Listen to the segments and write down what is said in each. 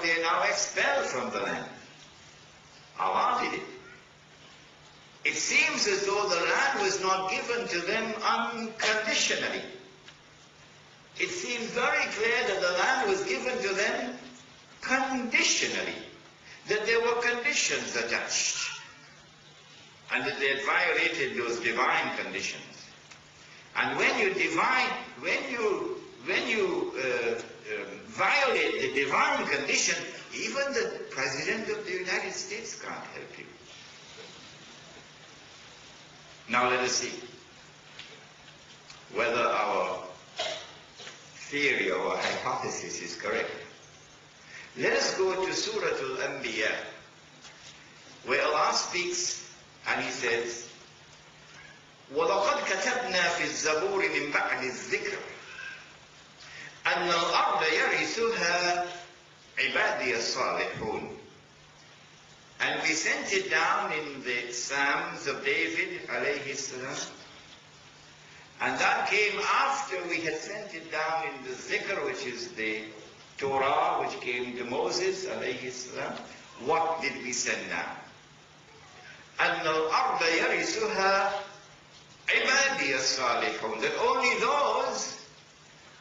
now they are now expelled from the land. Allah did it. It seems as though the land was not given to them unconditionally. It seems very clear that the land was given to them conditionally, that there were conditions attached, and that they had violated those divine conditions. And when you violate the divine condition, even the President of the United States can't help you. Now let us see whether our theory or hypothesis is correct. Let us go to Surah Al-Anbiya, where Allah speaks and He says, وَلَقَدْ كَتَبْنَا فِي الزَّبُورِ مِنْ بَعْدِ الذِّكْرِ أَنَّ الْأَرْضَ يَرِثُهَا عِبَادِيَ الصَّالِحُونَ. And we sent it down in the Psalms of David, alayhi salam. And that came after we had sent it down in the Zikr, which is the Torah, which came to Moses, alayhi salam. What did we send down? أَنَّ الْأَرْضَ يَرِثُهَا عِبَادِيَ الصَّالِحُونَ. That only those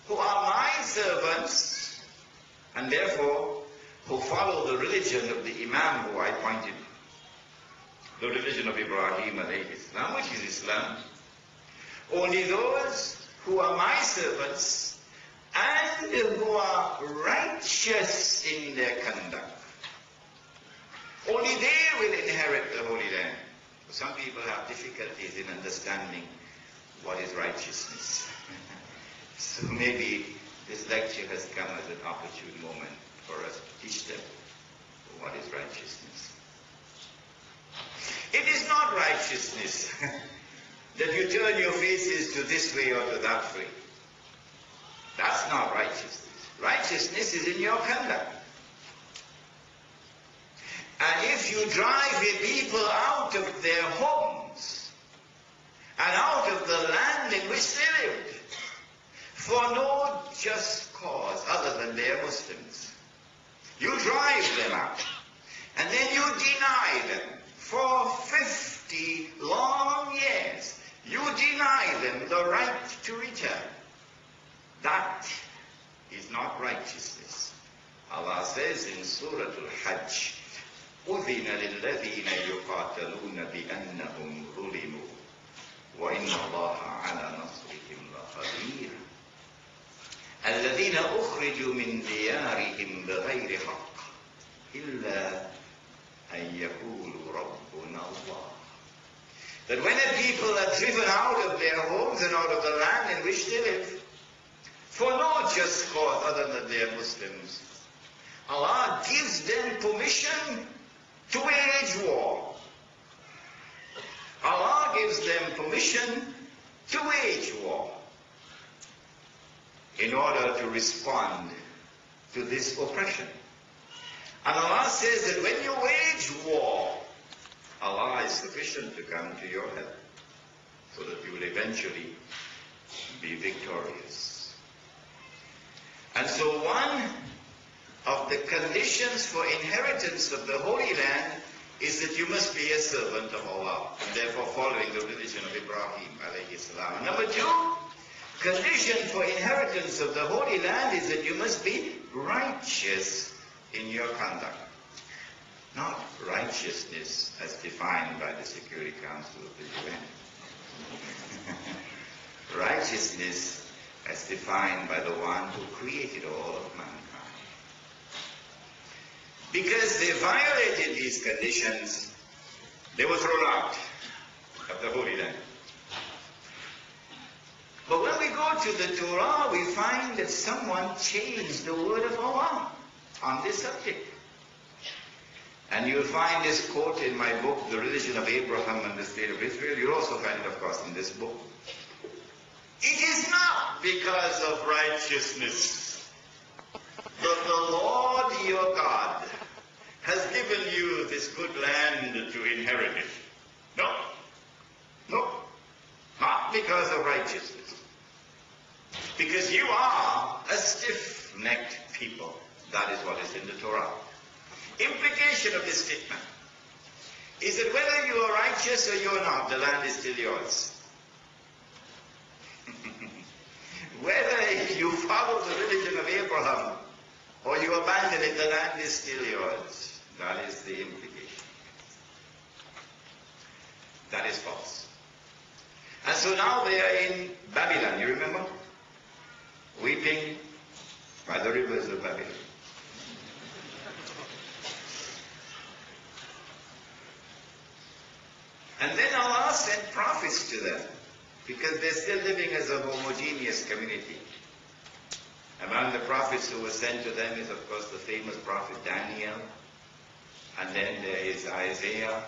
who are my servants, and therefore who follow the religion of the Imam who I pointed, the religion of Ibrahim alayhi salam, which is Islam, only those who are my servants and who are righteous in their conduct, only they will inherit the Holy Land. Some people have difficulties in understanding what is righteousness. So maybe this lecture has come as an opportune moment for us to teach them what is righteousness. It is not righteousness that you turn your faces to this way or to that way. That's not righteousness. Righteousness is in your conduct. And if you drive the people out of their homes and out of the land in which they lived for no just cause other than they are Muslims, you drive them out and then you deny them for 50 long years. You deny them the right to return. That is not righteousness. Allah says in Surah Al-Hajj, أُذِنَ لِلَّذِينَ يُقَاتَلُونَ بِأَنَّهُمْ ظُلِمُوا وَإِنَّ اللَّهَ عَلَى نَصْرِهِمْ لَقَدِيرٌ الَّذِينَ أُخْرِجُوا مِنْ دِيَارِهِمْ بِغَيْرِ حَقٍّ إِلَّا أَنْ يَقُولُوا رَبُّنَا اللَّهُ. That when a people are driven out of their homes and out of the land in which they live, for no just cause other than they are Muslims, Allah gives them permission to wage war. Allah gives them permission to wage war in order to respond to this oppression. And Allah says that when you wage war, Allah is sufficient to come to your help so that you will eventually be victorious. And so one of the conditions for inheritance of the Holy Land is that you must be a servant of Allah, and therefore following the religion of Ibrahim alayhi salam. And number two, condition for inheritance of the Holy Land is that you must be righteous in your conduct. Not righteousness as defined by the Security Council of the UN. Righteousness as defined by the one who created all of mankind. Because they violated these conditions, they were thrown out of the Holy Land. But when we go to the Torah, we find that someone changed the word of Allah on this subject. And you'll find this quote in my book, The Religion of Abraham and the State of Israel. You'll also find it, of course, in this book. It is not because of righteousness that the Lord your God has given you this good land to inherit it. No. No. Not because of righteousness. Because you are a stiff-necked people. That is what is in the Torah. Implication of this statement is that whether you are righteous or you are not, the land is still yours. Whether you follow the religion of Abraham or you abandon it, the land is still yours. That is the implication. That is false. And so now they are in Babylon, you remember? Weeping by the rivers of Babylon. And then Allah sent prophets to them, because they're still living as a homogeneous community. Among the prophets who were sent to them is, of course, the famous prophet Daniel, and then there is Isaiah.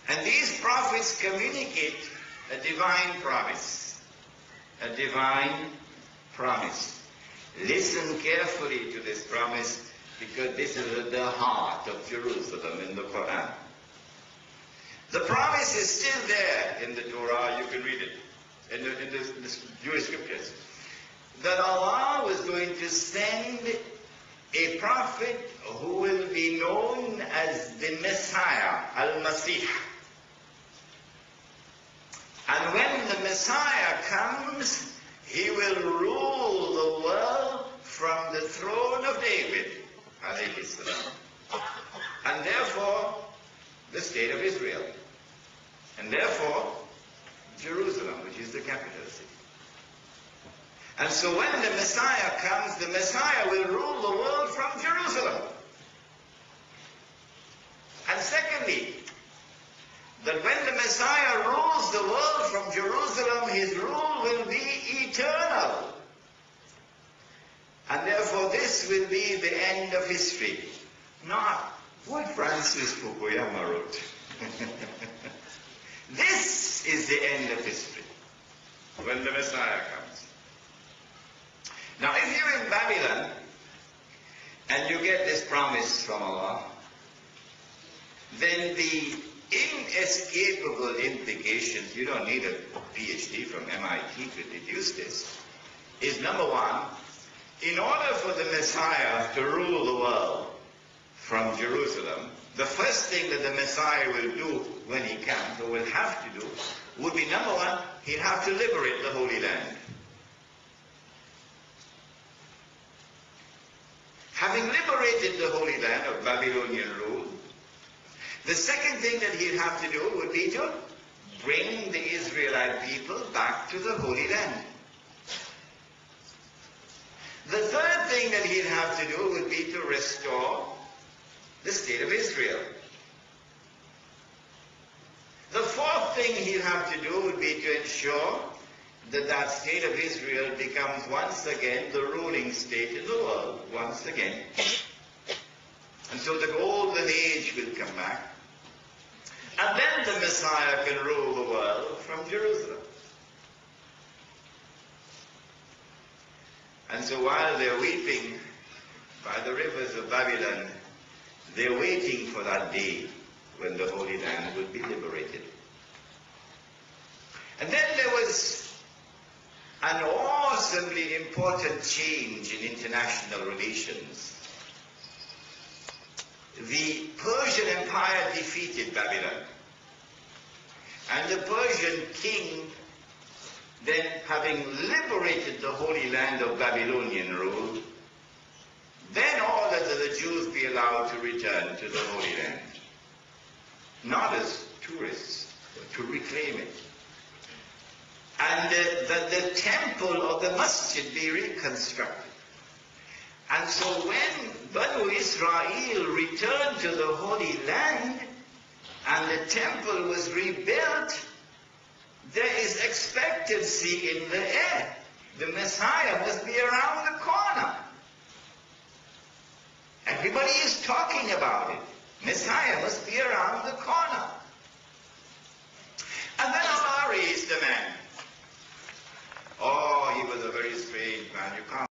And these prophets communicate a divine promise. A divine promise. Listen carefully to this promise, because this is at the heart of Jerusalem in the Quran. The promise is still there in the Torah, you can read it, in the Jewish scriptures, that Allah was going to send a prophet who will be known as the Messiah, Al-Masih. And when the Messiah comes, he will rule the world from the throne of David, alayhi salam. And therefore, the state of Israel. And therefore, Jerusalem, which is the capital city. And so when the Messiah comes, the Messiah will rule the world from Jerusalem. And secondly, that when the Messiah rules the world from Jerusalem, his rule will be eternal. And therefore this will be the end of history, not what Francis Fukuyama wrote. This is the end of history, when the Messiah comes. Now if you're in Babylon, and you get this promise from Allah, then the inescapable implications, you don't need a PhD from MIT to deduce this, is number one, in order for the Messiah to rule the world from Jerusalem, the first thing that the Messiah will do when he comes, or will have to do, would be number one, he'd have to liberate the Holy Land. Having liberated the Holy Land of Babylonian rule, the second thing that he'd have to do would be to bring the Israelite people back to the Holy Land. The third thing that he'd have to do would be to restore the state of Israel. The fourth thing he'd have to do would be to ensure that that state of Israel becomes once again the ruling state in the world, once again. And so the golden age will come back. And then the Messiah can rule the world from Jerusalem. And so while they're weeping by the rivers of Babylon, they're waiting for that day when the Holy Land will be liberated. And then there was an awesomely important change in international relations. The Persian Empire defeated Babylon. And the Persian king, then having liberated the Holy Land of Babylonian rule, then ordered that the Jews be allowed to return to the Holy Land. Not as tourists, but to reclaim it. And that the temple or the masjid be reconstructed. And so when Banu Israel returned to the Holy Land and the temple was rebuilt, there is expectancy in the air. The Messiah must be around the corner. Everybody is talking about it. Messiah must be around the corner. And then Allah raised a man. Oh, he was a very strange man. You can't